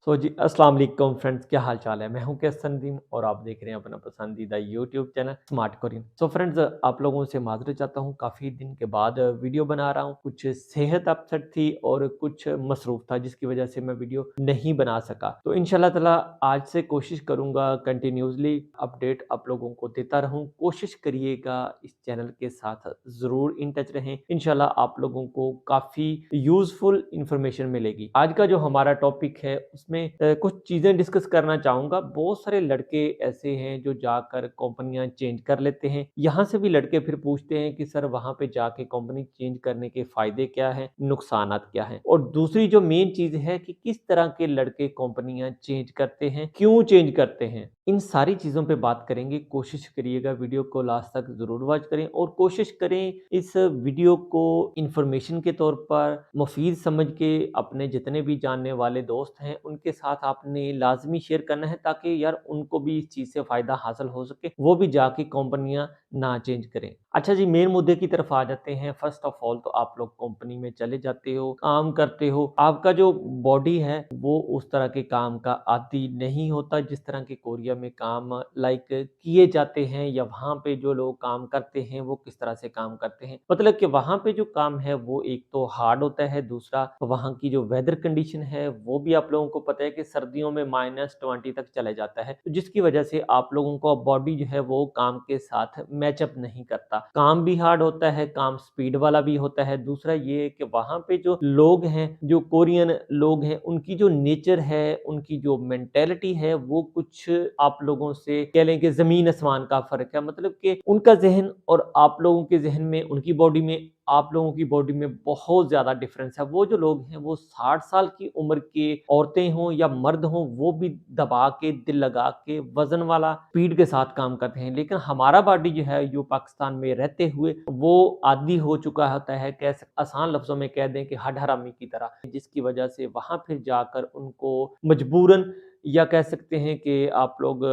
जी अस्सलाम वालेकुम फ्रेंड्स, क्या हाल चाल है। मैं हूं कैस संदीम और आप देख रहे हैं अपना पसंदीदा YouTube channel smart Korean. Friends, आप लोगों से माजरत चाहता हूं, काफ़ी दिन के बाद वीडियो बना रहा हूं। कुछ सेहत अपसेट थी और कुछ मसरूफ था जिसकी वजह से मैं वीडियो नहीं बना सका। तो इंशाल्लाह ताला आज से कोशिश करूंगा कंटिन्यूसली अपडेट आप लोगों को देता रहूं। कोशिश करिएगा इस चैनल के साथ ज़रूर इन टच रहें। इंशाल्लाह आप लोगों को काफ़ी यूज़फुल इंफॉर्मेशन मिलेगी। आज का जो हमारा टॉपिक है उसमें कुछ चीज़ें डिस्कस करना चाहूँगा। बहुत सारे लड़के ऐसे हैं जो जाकर कंपनियाँ चेंज कर लेते हैं। यहाँ से भी लड़के फिर पूछते हैं कि सर वहाँ पे जाके कंपनी चेंज करने के फ़ायदे क्या हैं, नुकसानात क्या हैं? और दूसरी जो मेन चीज़ है कि किस तरह के लड़के कंपनियाँ चेंज करते हैं, क्यों चेंज करते हैं? इन सारी चीज़ों पे बात करेंगे। कोशिश करिएगा वीडियो को लास्ट तक ज़रूर वॉच करें और कोशिश करें इस वीडियो को इन्फॉर्मेशन के तौर पर मुफीद समझ के अपने जितने भी जानने वाले दोस्त हैं उनके साथ आपने लाज़मी शेयर करना है, ताकि यार उनको भी इस चीज़ से फ़ायदा हासिल हो सके, वो भी जाके कंपनियाँ ना चेंज करें। अच्छा जी, मेन मुद्दे की तरफ आ जाते हैं। फर्स्ट ऑफ ऑल तो आप लोग कंपनी में चले जाते हो, काम करते हो, आपका जो बॉडी है वो उस तरह के काम का आदी नहीं होता जिस तरह के कोरिया में काम लाइक किए जाते हैं, या वहाँ पे जो लोग काम करते हैं वो किस तरह से काम करते हैं। मतलब कि वहाँ पे जो काम है वो एक तो हार्ड होता है, दूसरा वहाँ की जो वेदर कंडीशन है वो भी आप लोगों को पता है कि सर्दियों में -20 तक चला जाता है, तो जिसकी वजह से आप लोगों को बॉडी जो है वो काम के साथ मैचअप नहीं करता। काम भी हार्ड होता है, काम स्पीड वाला भी होता है। दूसरा ये है कि वहाँ पे जो लोग हैं, जो कोरियन लोग हैं, उनकी जो नेचर है, उनकी जो मेंटालिटी है वो कुछ आप लोगों से कह लें कि ज़मीन आसमान का फ़र्क है। मतलब कि उनका ज़हन और आप लोगों के ज़हन में, उनकी बॉडी में, आप लोगों की बॉडी में बहुत ज़्यादा डिफरेंस है। वो जो लोग हैं वो 60 साल की उम्र के औरतें हों या मर्द हों, वो भी दबा के, दिल लगा के, वज़न वाला स्पीड के साथ काम करते हैं। लेकिन हमारा बॉडी जो है, जो पाकिस्तान में रहते हुए वो आदी हो चुका होता है, कह सक आसान लफ्ज़ों में कह दें कि हड-हरामी की तरह, जिसकी वजह से वहाँ फिर जाकर उनको मजबूरन, या कह सकते हैं कि आप लोग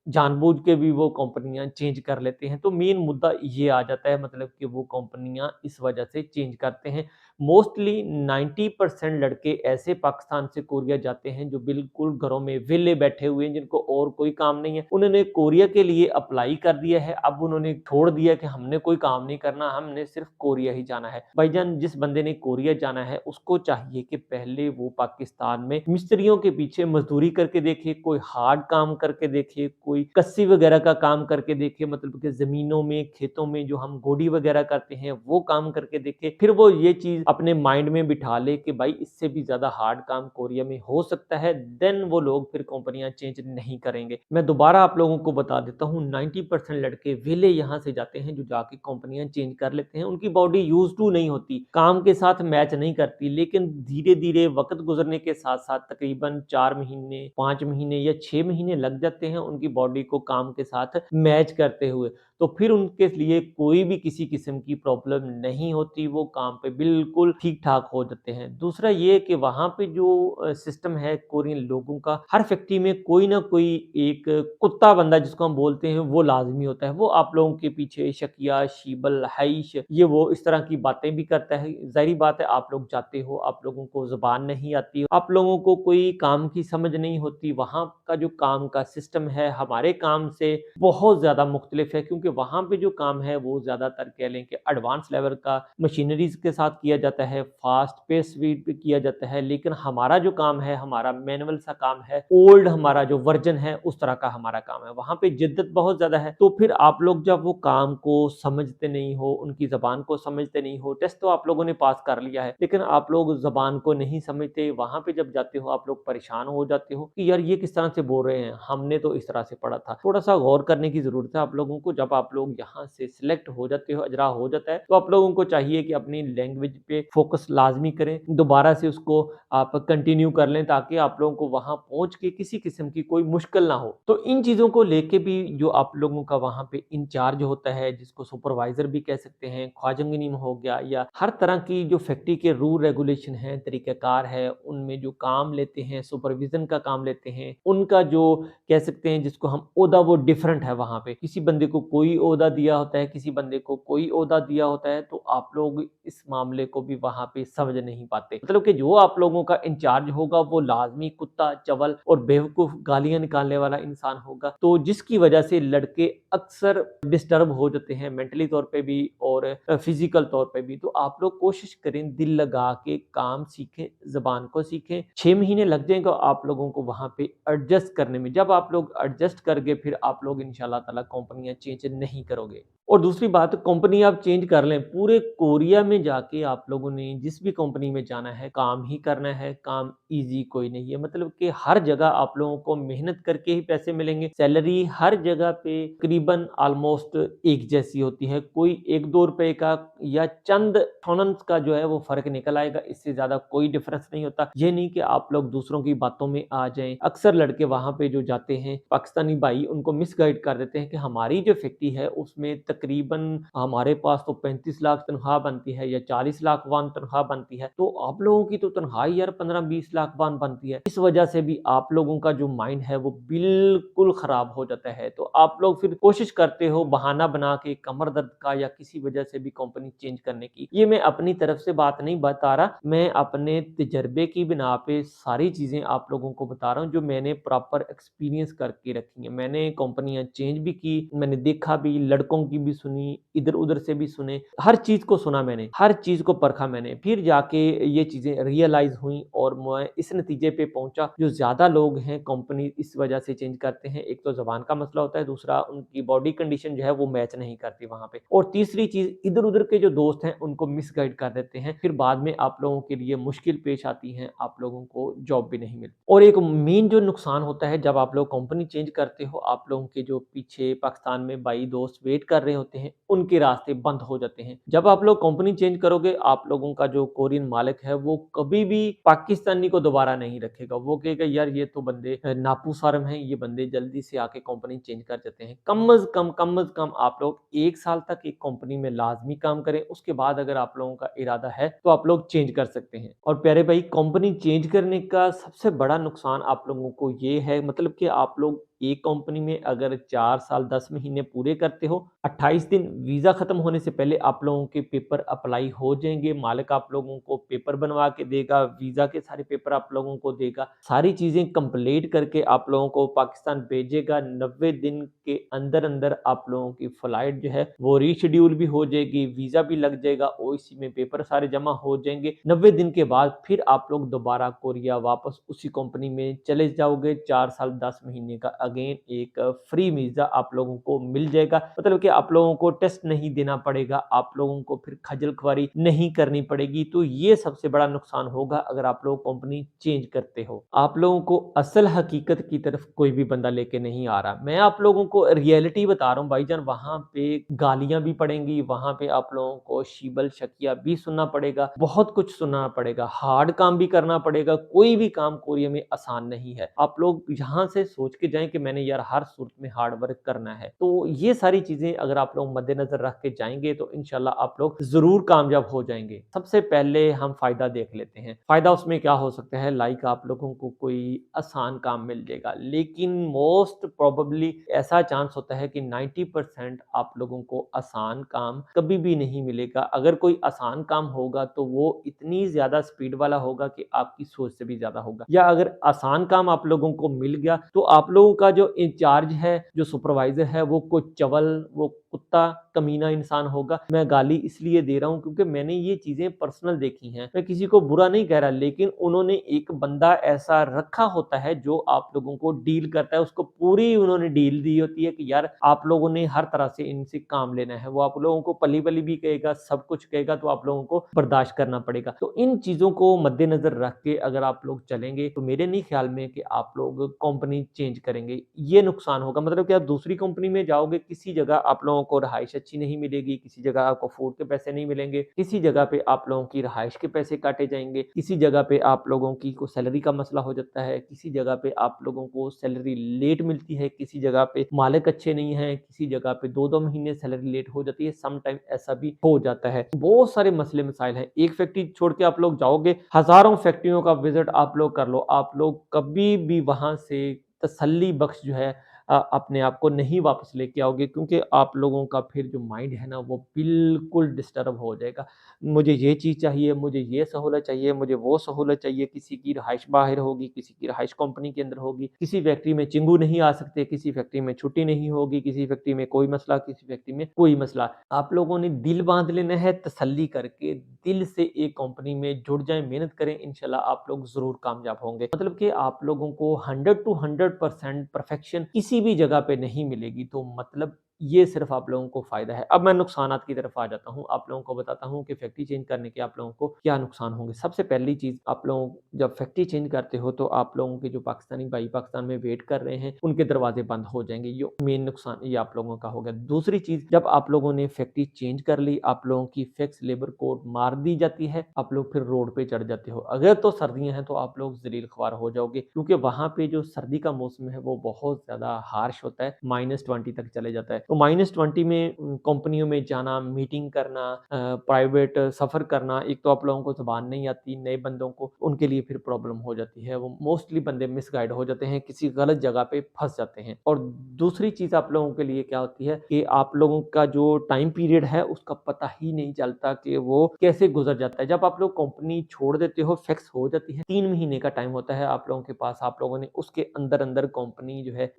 जानबूझ के भी वो कंपनियाँ चेंज कर लेते हैं। तो मेन मुद्दा ये आ जाता है, मतलब कि वो कंपनियाँ इस वजह से चेंज करते हैं। मोस्टली 90% लड़के ऐसे पाकिस्तान से कोरिया जाते हैं जो बिल्कुल घरों में वेले बैठे हुए हैं, जिनको और कोई काम नहीं है। उन्होंने कोरिया के लिए अप्लाई कर दिया है, अब उन्होंने छोड़ दिया कि हमने कोई काम नहीं करना, हमने सिर्फ कोरिया ही जाना है। भाईजान, जिस बंदे ने कोरिया जाना है उसको चाहिए कि पहले वो पाकिस्तान में मिस्त्रियों के पीछे मज़दूरी करके देखे, कोई हार्ड काम करके देखे, कोई कस्सी वगैरह का काम करके देखे, मतलब कि ज़मीनों में, खेतों में जो हम गोडी वगैरह करते हैं वो काम करके देखे। फिर वो ये चीज़ अपने माइंड में बिठा ले कि भाई इससे भी ज़्यादा हार्ड काम कोरिया में हो सकता है, देन वो लोग फिर कंपनियाँ चेंज नहीं करेंगे। मैं दोबारा आप लोगों को बता देता हूँ, 90% लड़के वेले यहाँ से जाते हैं जो जाके कंपनियाँ चेंज कर लेते हैं। उनकी बॉडी यूज़्ड टू नहीं होती, काम के साथ मैच नहीं करती, लेकिन धीरे-धीरे वक़्त गुज़रने के साथ-साथ तकरीबन 4 महीने, 5 महीने या 6 महीने लग जाते हैं उनकी बॉडी को काम के साथ मैच करते हुए। तो फिर उनके लिए कोई भी किसी किस्म की प्रॉब्लम नहीं होती, वो काम पे बिल्कुल ठीक-ठाक हो जाते हैं। दूसरा ये कि वहाँ पे जो सिस्टम है कोरियन लोगों का, हर फैक्ट्री में कोई ना कोई एक कुत्ता बंदा जिसको हम बोलते हैं वो लाज़मी होता है। वो आप लोगों के पीछे शकिया, शीबल, हाइश, ये वो इस तरह की बातें भी करता है। ज़ाहिर बात है, आप लोग जाते हो, आप लोगों को ज़ुबान नहीं आती, आप लोगों को कोई काम की समझ नहीं होती। वहाँ का जो काम का सिस्टम है हमारे काम से बहुत ज़्यादा मुख्तलिफ है, क्योंकि वहाँ पे जो काम है वो ज़्यादातर कह लें कि एडवांस लेवल का मशीनरीज़ के साथ किया जाता है, फ़ास्ट पेस स्पीड पे किया जाता है। लेकिन हमारा जो काम है, हमारा मैनुअल सा काम है, ओल्ड हमारा जो वर्ज़न है उस तरह का हमारा काम है। वहाँ पे जिद्दत बहुत ज़्यादा है। तो फिर आप लोग जब वो काम को समझते नहीं हो, उनकी ज़बान को समझते नहीं हो, टेस्ट तो आप लोगों ने पास कर लिया है, लेकिन आप लोग ज़बान को नहीं समझते, वहाँ पे जब जाते हो आप लोग परेशान हो जाते हो कि यार ये किस तरह से बोल रहे हैं, हमने तो इस तरह से पढ़ा था। थोड़ा-सा गौर करने की ज़रूरत है आप लोगों को। जब आप लोग यहाँ से सिलेक्ट हो जाते हो, अजरा हो जाता है, तो आप लोगों को चाहिए कि अपनी लैंग्वेज पे फ़ोकस लाज़मी करें। दोबारा से उसको आप कंटिन्यू कर लें, ताकि आप लोगों को वहाँ पहुँच के किसी किस्म की कोई मुश्किल ना हो। तो इन चीज़ों को लेके भी जो आप लोगों का वहाँ पे इंचार्ज होता है, जिसको सुपरवाइज़र भी कह सकते हैं, ख्वाजंगनीम हो गया, या हर तरह की जो फैक्ट्री के रूल रेगुलेशन हैं, तरीक़ाकार है, उनमें जो काम लेते हैं, सुपरविज़न का काम लेते हैं, उनका जो कह सकते हैं जिसको हम ओहदा, वो डिफरेंट है वहाँ पे। किसी बंदे को कोई ओहदा दिया होता है, किसी बंदे को कोई ओहदा दिया होता है, तो आप लोग इस मामले को को भी वहाँ पे समझ नहीं पाते। मतलब कि जो आप लोगों का इंचार्ज होगा वो लाज़मी कुत्ता, चवल और बेवकूफ़ गालियाँ निकालने वाला इंसान होगा। तो जिसकी वजह से लड़के अक्सर डिस्टर्ब हो जाते हैं मेंटली तौर पे भी और फिज़िकल तौर पे भी। तो आप लोग कोशिश करें दिल लगा के काम सीखें, ज़बान को सीखें। 6 महीने लग जाएगा आप लोगों को वहाँ पे एडजस्ट करने में। जब आप लोग एडजस्ट कर गए फिर आप लोग इंशाअल्लाह ताला कंपनियाँ चेंज नहीं करोगे। और दूसरी बात कंपनी आप चेंज कर लें, पूरे कोरिया में जाके आप लोगों ने जिस भी कंपनी में जाना है, काम ही करना है, काम ईज़ी कोई नहीं है। मतलब कि हर जगह आप लोगों को मेहनत करके ही पैसे मिलेंगे। सैलरी हर जगह पे तकरीबन ऑलमोस्ट एक जैसी होती है। कोई 1-2 रुपए का या चंद थोनन्स का जो है वो फ़र्क निकल आएगा, इससे ज़्यादा कोई डिफ़रेंस नहीं होता। ये नहीं कि आप लोग दूसरों की बातों में आ जाएँ। अक्सर लड़के वहाँ पे जो जाते हैं, पाकिस्तानी भाई उनको मिसगाइड कर देते हैं कि हमारी जो फैक्ट्री है उसमें तकरीबन हमारे पास तो 35 लाख तनख्वाह बनती है या 40 लाख वान तनख्वाह बनती है। तो आप लोगों की तो तनख्वाह ही यार 15-20 लाख वान बनती है। इस वजह से भी आप लोगों का जो माइंड है वो बिल्कुल ख़राब हो जाता है। तो आप लोग फिर कोशिश करते हो बहाना बना के कमर दर्द का या किसी वजह से भी कंपनी चेंज करने की। ये मैं अपनी तरफ से बात नहीं बता रहा, मैं अपने तजर्बे की बिना पे सारी चीज़ें आप लोगों को बता रहा हूँ जो मैंने प्रॉपर एक्सपीरियंस करके रखी हैं। मैंने कंपनियाँ चेंज भी की, मैंने देखा भी, लड़कों की भी सुनी, इधर-उधर से भी सुने, हर चीज़ को सुना मैंने, हर चीज़ को परखा मैंने। फिर जाके ये चीज़ें रियलाइज़ हुई और मैं इस नतीजे पे पहुँचा, जो ज़्यादा लोग हैं कंपनी इस वजह से चेंज करते हैं। एक तो ज़ुबान का मसला होता है, दूसरा उनकी बॉडी कंडीशन जो है वो मैच नहीं करती वहाँ पे। और तीसरी चीज़ इधर-उधर के जो दोस्त हैं उनको मिसगाइड कर देते हैं। फिर बाद में आप लोगों के लिए मुश्किल पेश आती है, आप लोगों को जॉब भी नहीं मिलती। और एक मेन जो नुकसान होता है जब आप लोग कंपनी चेंज करते हो, आप लोगों के जो पीछे पाकिस्तान में भाई दोस्त वेट कर रहे होते हैं, उनके रास्ते बंद हो जाते हैं। जब आप लोग कंपनी चेंज करोगे, आप लोगों का जो कोरियन मालिक है वो कभी भी पाकिस्तानी को दोबारा नहीं रखेगा। वो कहेगा यार ये तो बंदे नापूसारम हैं, ये बंदे जल्दी से आके कंपनी चेंज कर जाते हैं। कम अज़ कम आप लोग 1 साल तक एक कंपनी में लाज़मी काम करें, उसके बाद अगर आप लोगों का इरादा है तो आप लोग चेंज कर सकते हैं। और प्यारे भाई कंपनी चेंज करने का सबसे बड़ा नुकसान आप लोगों को ये है मतलब कि आप लोग एक कंपनी में अगर 4 साल 10 महीने पूरे करते हो, 28 दिन वीज़ा खत्म होने से पहले आप लोगों के पेपर अप्लाई हो जाएँगे, मालिक आप लोगों को पेपर बनवा के देगा, वीज़ा के सारे पेपर आप लोगों को देगा, सारी चीज़ें कंप्लीट करके आप लोगों को पाकिस्तान भेजेगा। 90 दिन के अंदर-अंदर आप लोगों की फ्लाइट जो है वो रीशेड्यूल भी हो जाएगी, वीज़ा भी लग जाएगा, ओईसी में पेपर सारे जमा हो जाएँगे। 90 दिन के बाद फिर आप लोग दोबारा कोरिया वापस उसी कंपनी में चले जाओगे। 4 साल 10 महीने का अगेन एक फ्री वीज़ा आप लोगों को मिल जाएगा। मतलब कि आप लोगों को टेस्ट नहीं देना पड़ेगा, आप लोगों को फिर खजल-खुआरी नहीं करनी पड़ेगी। तो ये सबसे बड़ा नुकसान होगा अगर आप लोग कंपनी चेंज करते हो। आप लोगों को असल हकीकत की तरफ कोई भी बंदा लेके नहीं आ रहा। मैं आप लोगों को रियलिटी बता रहा हूँ भाईजान, वहाँ पे गालियाँ भी पड़ेंगी, वहाँ पे आप लोगों को शीबल-शकिया भी सुनना पड़ेगा, बहुत कुछ सुनना पड़ेगा, हार्ड काम भी करना पड़ेगा। कोई भी काम कोरिया में आसान नहीं है। आप लोग यहाँ से सोच के जाएँ कि मैंने यार हर सूरत में हार्ड वर्क करना है। तो ये सारी चीज़ें अगर आप लोग मद्देनज़र रख के जाएँगे तो इंशाल्लाह आप लोग ज़रूर कामयाब हो जाएँगे। सबसे पहले हम फ़ायदा देख लेते हैं। फ़ायदा उसमें क्या हो सकता है, लाइक आप लोगों को कोई आसान काम मिल जाएगा। लेकिन मोस्ट प्रोबेबली ऐसा चांस होता है कि 90% आप लोगों को आसान काम कभी भी नहीं मिलेगा। अगर कोई आसान काम होगा तो वो इतनी ज़्यादा स्पीड वाला होगा कि आपकी सोच से भी ज़्यादा होगा। या अगर आसान काम आप लोगों को मिल गया तो आप लोगों का जो इंचार्ज है, जो सुपरवाइज़र है वो कोई चवल, वो कुत्ता, कमीना इंसान होगा। मैं गाली इसलिए दे रहा हूँ क्योंकि मैंने ये चीज़ें पर्सनल देखी हैं। मैं किसी को बुरा नहीं कह रहा, लेकिन उन्होंने एक बंदा ऐसा रखा होता है जो आप लोगों को डील करता है, उसको पूरी उन्होंने डील दी होती है कि यार आप लोगों ने हर तरह से इनसे काम लेना है। वो आप लोगों को पली-पली भी कहेगा, सब कुछ कहेगा, तो आप लोगों को बर्दाश्त करना पड़ेगा। तो इन चीज़ों को मद्देनज़र रख के अगर आप लोग चलेंगे तो मेरे नहीं ख्याल में कि आप लोग कंपनी चेंज करेंगे। ये नुकसान होगा, मतलब कि आप दूसरी कंपनी में जाओगे, किसी जगह आप लोगों को रहाइश अच्छी नहीं मिलेगी, किसी जगह आपको फूड के पैसे नहीं मिलेंगे, किसी जगह पे आप लोगों की रहाइश के पैसे काटे जाएँगे, किसी जगह पे आप लोगों की को सैलरी का मसला हो जाता है, किसी जगह पे आप लोगों को सैलरी लेट मिलती है, किसी जगह पे मालिक अच्छे नहीं हैं, किसी जगह पे 2-2 महीने सैलरी लेट हो जाती है, सम टाइम ऐसा भी हो जाता है। बहुत सारे मसले मसाइल हैं। एक फैक्ट्री छोड़ के आप लोग जाओगे, हज़ारों फैक्ट्रियों का विज़िट आप लोग कर लो, आप लोग कभी भी वहाँ से तसल्ली बख्श जो है अपने आप को नहीं वापस लेके आओगे, क्योंकि आप लोगों का फिर जो माइंड है ना वो बिल्कुल डिस्टर्ब हो जाएगा। मुझे ये चीज़ चाहिए, मुझे ये सहूलत चाहिए, मुझे वो सहूलत चाहिए, किसी की रिहाइश बाहर होगी, किसी की रिहाइश कंपनी के अंदर होगी, किसी फैक्ट्री में चिंगू नहीं आ सकते, किसी फैक्ट्री में छुट्टी नहीं होगी, किसी फैक्ट्री में कोई मसला, किसी फैक्ट्री में कोई मसला। आप लोगों ने दिल बाँध लेना है, तसल्ली करके दिल से एक कंपनी में जुड़ जाएँ, मेहनत करें, इंशाल्लाह आप लोग ज़रूर कामयाब होंगे। मतलब कि आप लोगों को 100 टू 100% परफेक्शन किसी भी जगह पे नहीं मिलेगी, तो मतलब ये सिर्फ़ आप लोगों को फ़ायदा है। अब मैं नुकसानात की तरफ आ जाता हूँ, आप लोगों को बताता हूँ कि फैक्ट्री चेंज करने के आप लोगों को क्या नुकसान होंगे। सबसे पहली चीज़, आप लोग जब फैक्ट्री चेंज करते हो तो आप लोगों के जो पाकिस्तानी भाई पाकिस्तान में वेट कर रहे हैं, उनके दरवाज़े बंद हो जाएँगे। ये मेन नुकसान ये आप लोगों का हो गया। दूसरी चीज़, जब आप लोगों ने फैक्ट्री चेंज कर ली, आप लोगों की फिक्स लेबर कोड मार दी जाती है, आप लोग फिर रोड पे चढ़ जाते हो। अगर तो सर्दियाँ हैं तो आप लोग ज़लील-ख्वार हो जाओगे, क्योंकि वहाँ पे जो सर्दी का मौसम है वो बहुत ज़्यादा हार्श होता है, -20 तक चले जाता है। तो -20 में कंपनियों में जाना, मीटिंग करना, प्राइवेट सफ़र करना, एक तो आप लोगों को ज़ुबान नहीं आती, नए बंदों को उनके लिए फिर प्रॉब्लम हो जाती है। वो मोस्टली बंदे मिसगाइड हो जाते हैं, किसी गलत जगह पे फँस जाते हैं। और दूसरी चीज़ आप लोगों के लिए क्या होती है कि आप लोगों का जो टाइम पीरियड है उसका पता ही नहीं चलता कि वो कैसे गुज़र जाता है। जब आप लोग कंपनी छोड़ देते हो, फिक्स हो जाती है, 3 महीने का टाइम होता है आप लोगों के पास, आप लोगों ने उसके अंदर-अंदर कंपनी जो है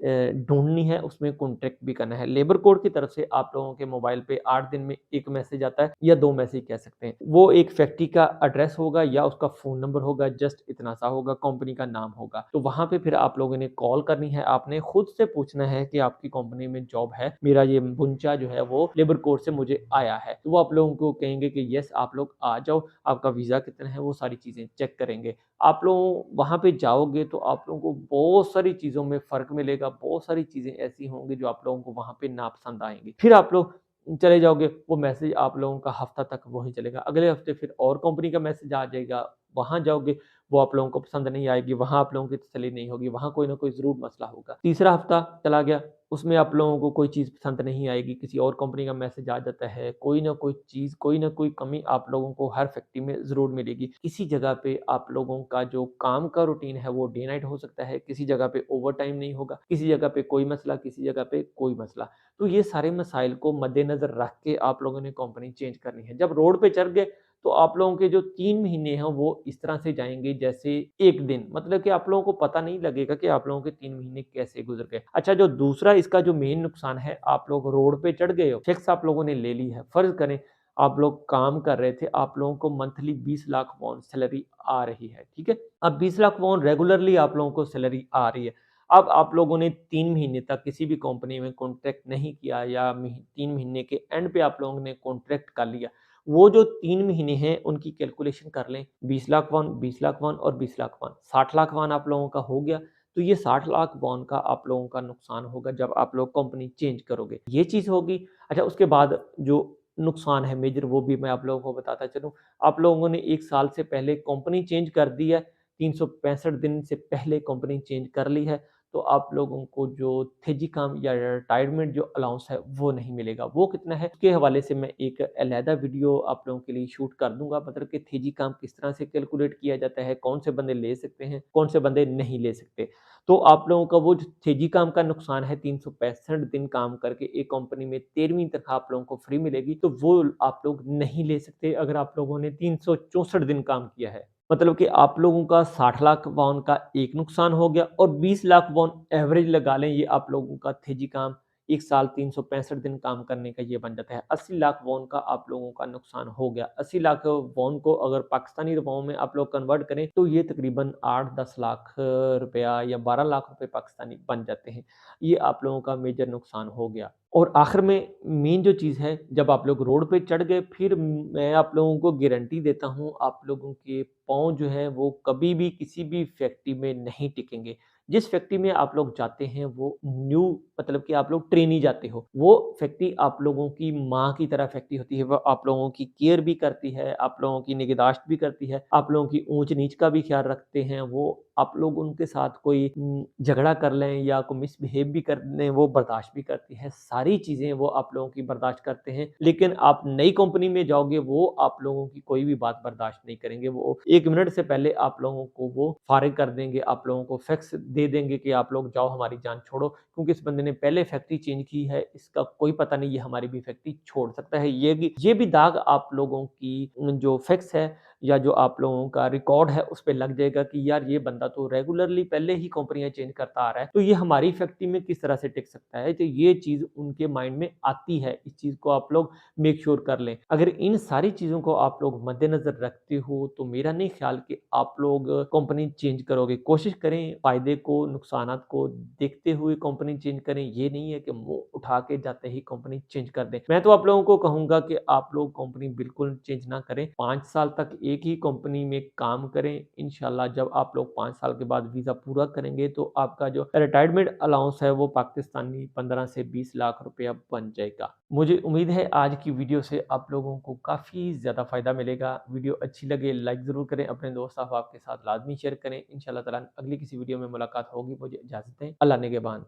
ढूँढनी है, उसमें कॉन्ट्रैक्ट भी करना है। लेबर कोड की तरफ से आप लोगों के मोबाइल पे 8 दिन में 1 मैसेज आता है या 2 मैसेज कह सकते हैं। वो एक फैक्ट्री का एड्रेस होगा या उसका फ़ोन नंबर होगा, जस्ट इतना सा होगा, कंपनी का नाम होगा। तो वहाँ पे फिर आप लोगों ने कॉल करनी है, आपने खुद से पूछना है कि आपकी कंपनी में जॉब है, मेरा ये बुंचा जो है वो लेबर कोड से मुझे आया है। तो वो आप लोगों को कहेंगे कि येस आप लोग आ जाओ, आपका वीज़ा कितना है, वो सारी चीज़ें चेक करेंगे। आप लोग वहाँ पे जाओगे तो आप लोगों को बहुत सारी चीज़ों में फ़र्क मिलेगा, बहुत सारी चीज़ें ऐसी होंगी जो आप लोगों को वहाँ पे नापसंद आएँगी। फिर आप लोग चले जाओगे, वो मैसेज आप लोगों का हफ़्ता तक वही चलेगा। अगले हफ़्ते फिर और कंपनी का मैसेज आ जाएगा, वहाँ जाओगे, वो आप लोगों को पसंद नहीं आएगी, वहाँ आप लोगों की तसल्ली नहीं होगी, वहाँ कोई न कोई ज़रूर मसला होगा। तीसरा हफ़्ता चला गया, उसमें आप लोगों को कोई चीज़ पसंद नहीं आएगी, किसी और कंपनी का मैसेज आ जाता है, कोई न कोई चीज़, कोई न कोई कमी आप लोगों को हर फैक्ट्री में ज़रूर मिलेगी। किसी जगह पे आप लोगों का जो काम का रूटीन है वो डे नाइट हो सकता है, किसी जगह पे ओवरटाइम नहीं होगा, किसी जगह पे कोई मसला, किसी जगह पे कोई मसला। तो ये सारे मसाइल को मद्देनज़र रख के आप लोगों ने कंपनी चेंज करनी है। जब रोड पे चढ़ गए तो आप लोगों के जो 3 महीने हैं वो इस तरह से जाएँगे जैसे 1 दिन, मतलब कि आप लोगों को पता नहीं लगेगा कि आप लोगों के 3 महीने कैसे गुज़र गए। अच्छा, जो दूसरा इसका जो मेन नुकसान है, आप लोग रोड पे चढ़ गए हो, फिक्स आप लोगों ने ले ली है। फ़र्ज़ करें आप लोग काम कर रहे थे, आप लोगों को मंथली 20 लाख पाउंड सैलरी आ रही है, ठीक है? अब 20 लाख पाउंड रेगुलरली आप लोगों को सैलरी आ रही है। अब आप लोगों ने 3 महीने तक किसी भी कंपनी में कॉन्ट्रैक्ट नहीं किया या 3 महीने के एंड पे आप लोगों ने कॉन्ट्रैक्ट कर लिया। वो जो 3 महीने हैं उनकी कैलकुलेशन कर लें, 20 लाख वॉन, 20 लाख वॉन और 20 लाख वॉन, 60 लाख वॉन आप लोगों का हो गया। तो ये 60 लाख वॉन का आप लोगों का नुकसान होगा जब आप लोग कंपनी चेंज करोगे। ये चीज़ होगी। अच्छा, उसके बाद जो नुकसान है मेजर वो भी मैं आप लोगों को बताता चलूँ। आप लोगों ने 1 साल से पहले कंपनी चेंज कर दी है, 365 दिन से पहले कंपनी चेंज कर ली है, तो आप लोगों को जो थेजिकम या रिटायरमेंट जो अलाउंस है वो नहीं मिलेगा। वो कितना है उसके हवाले से मैं एक अलहदा वीडियो आप लोगों के लिए शूट कर दूँगा, मतलब कि थेजिकम किस तरह से कैलकुलेट किया जाता है, कौन से बंदे ले सकते हैं, कौन से बंदे नहीं ले सकते। तो आप लोगों का वो जो थेजिकम का नुकसान है, 365 दिन काम करके एक कंपनी में 13वीं तनख्वाह आप लोगों को फ्री मिलेगी, तो वो आप लोग नहीं ले सकते अगर आप लोगों ने 364 दिन काम किया है। मतलब कि आप लोगों का 60 लाख वॉन का एक नुकसान हो गया और 20 लाख वॉन एवरेज लगा लें, ये आप लोगों का थेजी काम 1 साल 365 दिन काम करने का ये बन जाता है। 80 लाख वॉन का आप लोगों का नुकसान हो गया। 80 लाख वॉन को अगर पाकिस्तानी रुपयों में आप लोग कन्वर्ट करें तो ये तकरीबन 8-10 लाख रुपया या 12 लाख रुपए पाकिस्तानी बन जाते हैं। ये आप लोगों का मेजर नुकसान हो गया। और आखिर में मेन जो चीज़ है, जब आप लोग रोड पे चढ़ गए फिर मैं आप लोगों को गारंटी देता हूँ, आप लोगों के पाँव जो हैं वो कभी भी किसी भी फैक्ट्री में नहीं टिकेंगे। जिस फैक्ट्री में आप लोग जाते हैं वो न्यू मतलब कि आप लोग ट्रेनी जाते हो। वो फैक्ट्री आप लोगों की माँ की तरह फैक्ट्री होती है, वो आप लोगों की केयर भी करती है, आप लोगों की निगहदाश्त भी करती है, आप लोगों की ऊँच-नीच का भी ख़्याल रखते हैं। वो आप लोग उनके साथ कोई झगड़ा कर लें या कोई मिसबिहेव भी कर लें, वो बर्दाश्त भी करती है। सारी चीज़ें वो आप लोगों की बर्दाश्त करते हैं। लेकिन आप नई कंपनी में जाओगे, वो आप लोगों की कोई भी बात बर्दाश्त नहीं करेंगे। वो 1 मिनट से पहले आप लोगों को वो फारिग कर देंगे, आप लोगों को फैक्स दे देंगे कि आप लोग जाओ, हमारी जान छोड़ो, क्योंकि इस बंदे ने पहले फैक्ट्री चेंज की है, इसका कोई पता नहीं ये हमारी भी फैक्ट्री छोड़ सकता है। ये भी दाग आप लोगों की जो फैक्स है या जो आप लोगों का रिकॉर्ड है उस पे लग जाएगा कि यार ये बंदा तो रेगुलरली पहले ही कंपनियाँ चेंज करता आ रहा है, तो ये हमारी फैक्ट्री में किस तरह से टिक सकता है? तो ये चीज़ उनके माइंड में आती है, इस चीज़ को आप लोग मेक श्योर कर लें। अगर इन सारी चीज़ों को आप लोग मद्देनज़र रखते हो, तो मेरा नहीं ख्याल कि आप लोग कंपनी चेंज करोगे। कोशिश करें फ़ायदे को, नुकसानात को देखते हुए कंपनी चेंज करें। ये नहीं है कि मुँह उठा के जाते ही कंपनी चेंज कर दें। मैं तो आप लोगों को कहूँगा कि आप लोग कंपनी बिल्कुल चेंज ना करें। 5 साल तक एक ही कंपनी में काम करें। इंशाल्लाह जब आप लोग 5 साल के बाद वीज़ा पूरा करेंगे, तो आपका जो रिटायरमेंट अलाउंस है, वो पाकिस्तानी 15 से 20 लाख रुपया बन जाएगा। मुझे उम्मीद है आज की वीडियो से आप लोगों को काफ़ी ज़्यादा फ़ायदा मिलेगा। वीडियो अच्छी लगे लाइक ज़रूर करें, अपने दोस्त अहबाब के साथ लाज़मी शेयर करें। इंशाअल्लाह ताला अगली किसी वीडियो में मुलाकात होगी। मुझे इजाज़त दें। अल्लाह निगहबान।